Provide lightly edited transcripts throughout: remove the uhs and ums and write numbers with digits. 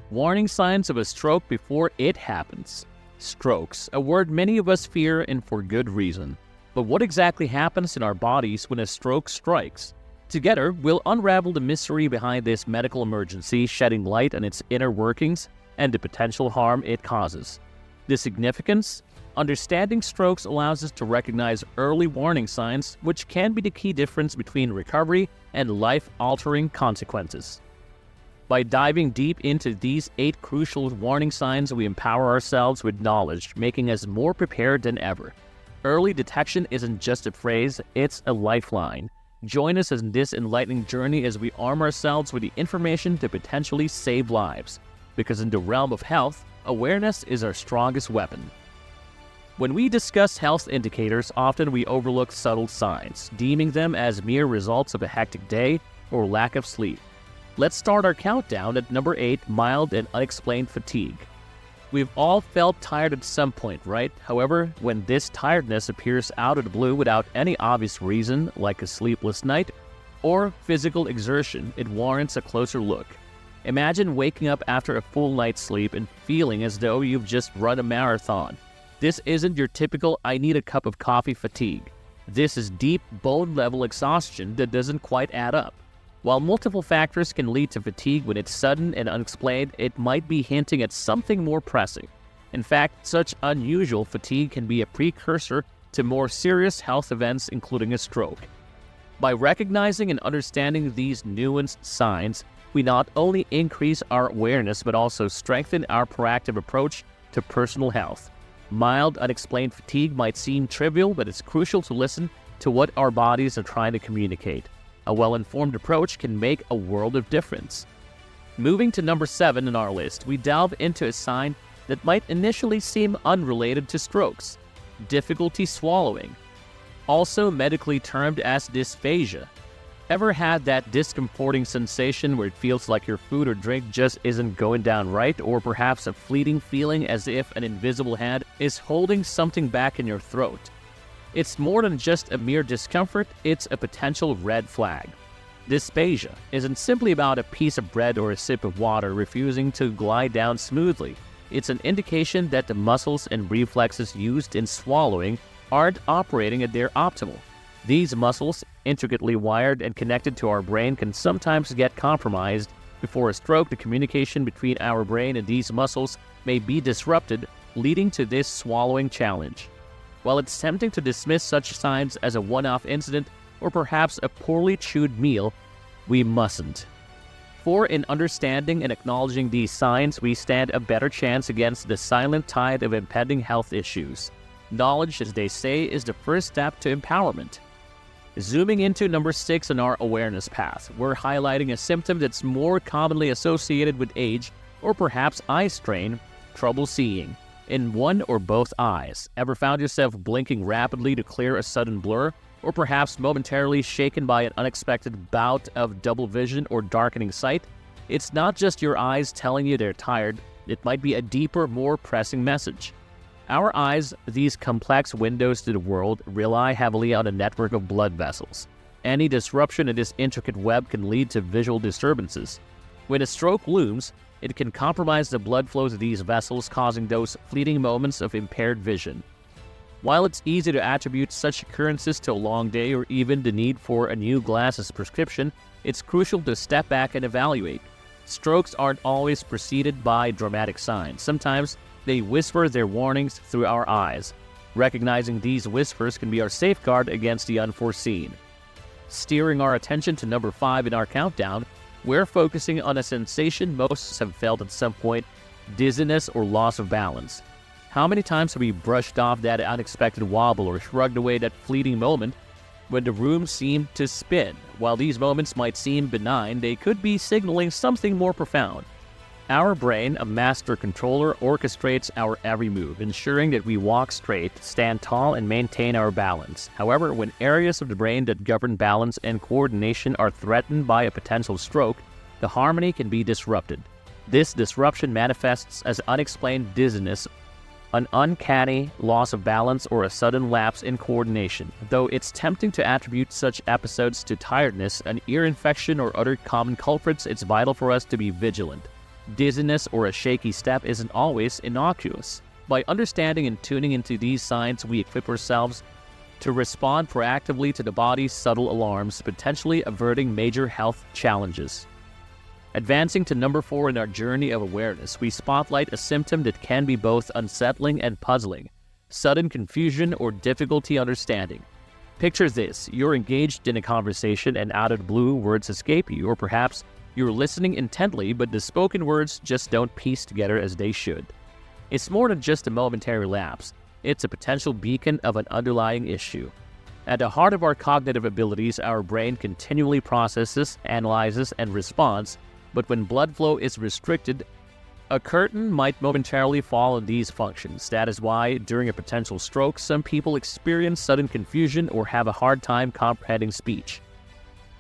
Warning signs of a stroke before it happens. Strokes, a word many of us fear and for good reason. But what exactly happens in our bodies when a stroke strikes? Together, we'll unravel the mystery behind this medical emergency, shedding light on its inner workings and the potential harm it causes. The significance? Understanding strokes allows us to recognize early warning signs, which can be the key difference between recovery and life-altering consequences. By diving deep into these 8 crucial warning signs, we empower ourselves with knowledge, making us more prepared than ever. Early detection isn't just a phrase, it's a lifeline. Join us in this enlightening journey as we arm ourselves with the information to potentially save lives. Because in the realm of health, awareness is our strongest weapon. When we discuss health indicators, often we overlook subtle signs, deeming them as mere results of a hectic day or lack of sleep. Let's start our countdown at number 8, mild and unexplained fatigue. We've all felt tired at some point, right? However, when this tiredness appears out of the blue without any obvious reason, like a sleepless night or physical exertion, it warrants a closer look. Imagine waking up after a full night's sleep and feeling as though you've just run a marathon. This isn't your typical "I need a cup of coffee" fatigue. This is deep, bone-level exhaustion that doesn't quite add up. While multiple factors can lead to fatigue when it's sudden and unexplained, it might be hinting at something more pressing. In fact, such unusual fatigue can be a precursor to more serious health events, including a stroke. By recognizing and understanding these nuanced signs, we not only increase our awareness but also strengthen our proactive approach to personal health. Mild, unexplained fatigue might seem trivial, but it's crucial to listen to what our bodies are trying to communicate. A well-informed approach can make a world of difference. Moving to number 7 in our list, we delve into a sign that might initially seem unrelated to strokes: difficulty swallowing, also medically termed as dysphagia. Ever had that discomforting sensation where it feels like your food or drink just isn't going down right, or perhaps a fleeting feeling as if an invisible hand is holding something back in your throat? It's more than just a mere discomfort, it's a potential red flag. Dysphagia isn't simply about a piece of bread or a sip of water refusing to glide down smoothly. It's an indication that the muscles and reflexes used in swallowing aren't operating at their optimal. These muscles, intricately wired and connected to our brain, can sometimes get compromised. Before a stroke, the communication between our brain and these muscles may be disrupted, leading to this swallowing challenge. While it's tempting to dismiss such signs as a one-off incident or perhaps a poorly chewed meal, we mustn't. For in understanding and acknowledging these signs, we stand a better chance against the silent tide of impending health issues. Knowledge, as they say, is the first step to empowerment. Zooming into number 6 on our awareness path, we're highlighting a symptom that's more commonly associated with age or perhaps eye strain: trouble seeing in one or both eyes. Ever found yourself blinking rapidly to clear a sudden blur, or perhaps momentarily shaken by an unexpected bout of double vision or darkening sight? It's not just your eyes telling you they're tired, it might be a deeper, more pressing message. Our eyes, these complex windows to the world, rely heavily on a network of blood vessels. Any disruption in this intricate web can lead to visual disturbances. When a stroke looms, it can compromise the blood flows of these vessels, causing those fleeting moments of impaired vision. While it's easy to attribute such occurrences to a long day or even the need for a new glasses prescription, it's crucial to step back and evaluate. Strokes aren't always preceded by dramatic signs. Sometimes they whisper their warnings through our eyes. Recognizing these whispers can be our safeguard against the unforeseen. Steering our attention to number 5 in our countdown, we're focusing on a sensation most have felt at some point: dizziness or loss of balance. How many times have we brushed off that unexpected wobble or shrugged away that fleeting moment when the room seemed to spin? While these moments might seem benign, they could be signaling something more profound. Our brain, a master controller, orchestrates our every move, ensuring that we walk straight, stand tall, and maintain our balance. However, when areas of the brain that govern balance and coordination are threatened by a potential stroke, the harmony can be disrupted. This disruption manifests as unexplained dizziness, an uncanny loss of balance, or a sudden lapse in coordination. Though it's tempting to attribute such episodes to tiredness, an ear infection, or other common culprits, it's vital for us to be vigilant. Dizziness or a shaky step isn't always innocuous. By understanding and tuning into these signs, we equip ourselves to respond proactively to the body's subtle alarms, potentially averting major health challenges. Advancing to number 4 in our journey of awareness, we spotlight a symptom that can be both unsettling and puzzling: sudden confusion or difficulty understanding. Picture this: you're engaged in a conversation and out of the blue, words escape you, or perhaps you're listening intently but the spoken words just don't piece together as they should. It's more than just a momentary lapse. It's a potential beacon of an underlying issue. At the heart of our cognitive abilities, our brain continually processes, analyzes, and responds, but when blood flow is restricted, a curtain might momentarily fall on these functions. That is why, during a potential stroke, some people experience sudden confusion or have a hard time comprehending speech.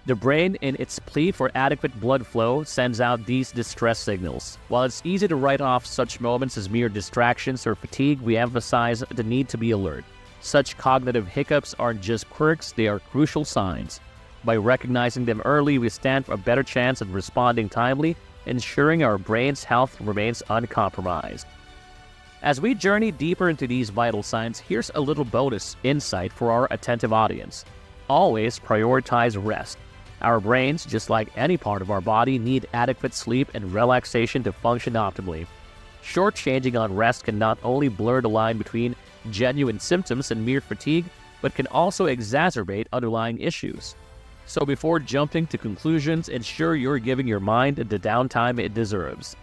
The brain, in its plea for adequate blood flow, sends out these distress signals. While it's easy to write off such moments as mere distractions or fatigue, we emphasize the need to be alert. Such cognitive hiccups aren't just quirks, they are crucial signs. By recognizing them early, we stand a better chance of responding timely, ensuring our brain's health remains uncompromised. As we journey deeper into these vital signs, here's a little bonus insight for our attentive audience. Always prioritize rest. Our brains, just like any part of our body, need adequate sleep and relaxation to function optimally. Shortchanging on rest can not only blur the line between genuine symptoms and mere fatigue, but can also exacerbate underlying issues. So before jumping to conclusions, ensure you're giving your mind the downtime it deserves.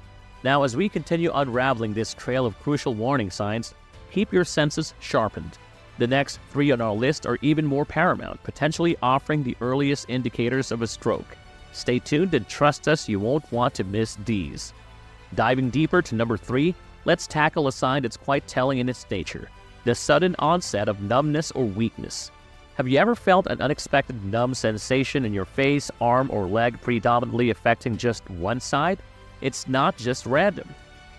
Now, as we continue unraveling this trail of crucial warning signs, keep your senses sharpened. The next 3 on our list are even more paramount, potentially offering the earliest indicators of a stroke. Stay tuned and trust us, you won't want to miss these. Diving deeper to number 3, let's tackle a sign that's quite telling in its nature: the sudden onset of numbness or weakness. Have you ever felt an unexpected numb sensation in your face, arm, or leg, predominantly affecting just one side? It's not just random.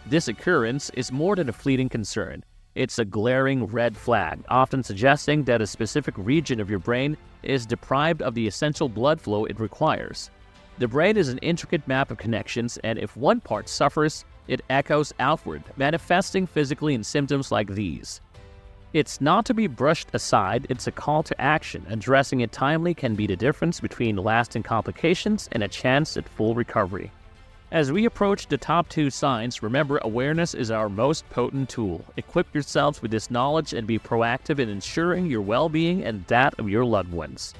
This occurrence is more than a fleeting concern. It's a glaring red flag, often suggesting that a specific region of your brain is deprived of the essential blood flow it requires. The brain is an intricate map of connections, and if one part suffers, it echoes outward, manifesting physically in symptoms like these. It's not to be brushed aside, it's a call to action. Addressing it timely can be the difference between lasting complications and a chance at full recovery. As we approach the top 2 signs, remember, awareness is our most potent tool. Equip yourselves with this knowledge and be proactive in ensuring your well-being and that of your loved ones.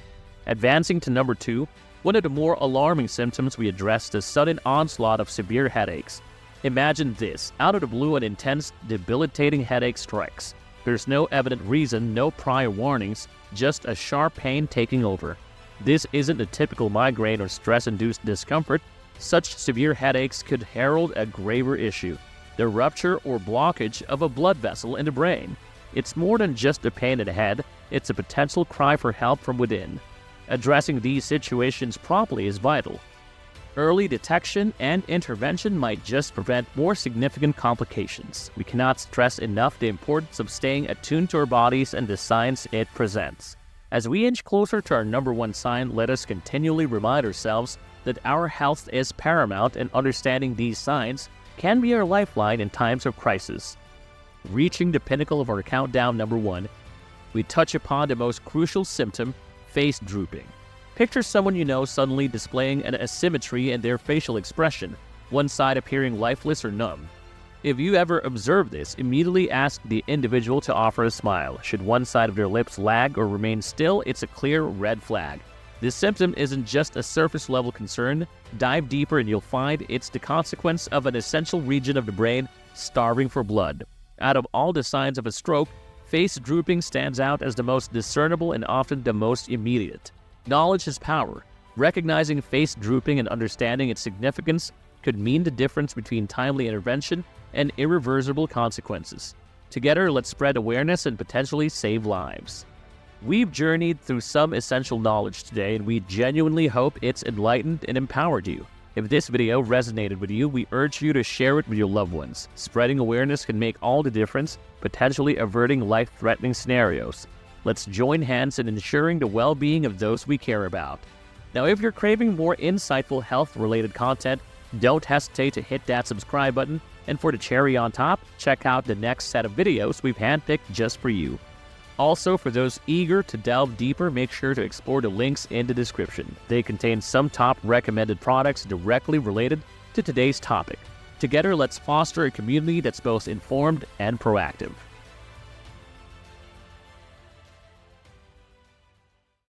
Advancing to number 2, one of the more alarming symptoms we address is the sudden onslaught of severe headaches. Imagine this: out of the blue, an intense, debilitating headache strikes. There's no evident reason, no prior warnings, just a sharp pain taking over. This isn't a typical migraine or stress-induced discomfort. Such severe headaches could herald a graver issue: the rupture or blockage of a blood vessel in the brain. It's more than just a pain in the head, it's a potential cry for help from within. Addressing these situations promptly is vital. Early detection and intervention might just prevent more significant complications. We cannot stress enough the importance of staying attuned to our bodies and the signs it presents. As we inch closer to our number 1 sign, let us continually remind ourselves that our health is paramount, and understanding these signs can be our lifeline in times of crisis. Reaching the pinnacle of our countdown, number 1, we touch upon the most crucial symptom: face drooping. Picture someone you know suddenly displaying an asymmetry in their facial expression, one side appearing lifeless or numb. If you ever observe this, immediately ask the individual to offer a smile. Should one side of their lips lag or remain still, it's a clear red flag. This symptom isn't just a surface-level concern. Dive deeper and you'll find it's the consequence of an essential region of the brain starving for blood. Out of all the signs of a stroke, face drooping stands out as the most discernible and often the most immediate. Knowledge is power. Recognizing face drooping and understanding its significance could mean the difference between timely intervention and irreversible consequences. Together, let's spread awareness and potentially save lives. We've journeyed through some essential knowledge today, and we genuinely hope it's enlightened and empowered you. If this video resonated with you, we urge you to share it with your loved ones. Spreading awareness can make all the difference, potentially averting life-threatening scenarios. Let's join hands in ensuring the well-being of those we care about. Now, if you're craving more insightful health-related content, Don't hesitate to hit that subscribe button, and for the cherry on top, check out the next set of videos we've handpicked just for you. Also, for those eager to delve deeper, make sure to explore the links in the description. They contain some top recommended products directly related to today's topic. Together, let's foster a community that's both informed and proactive.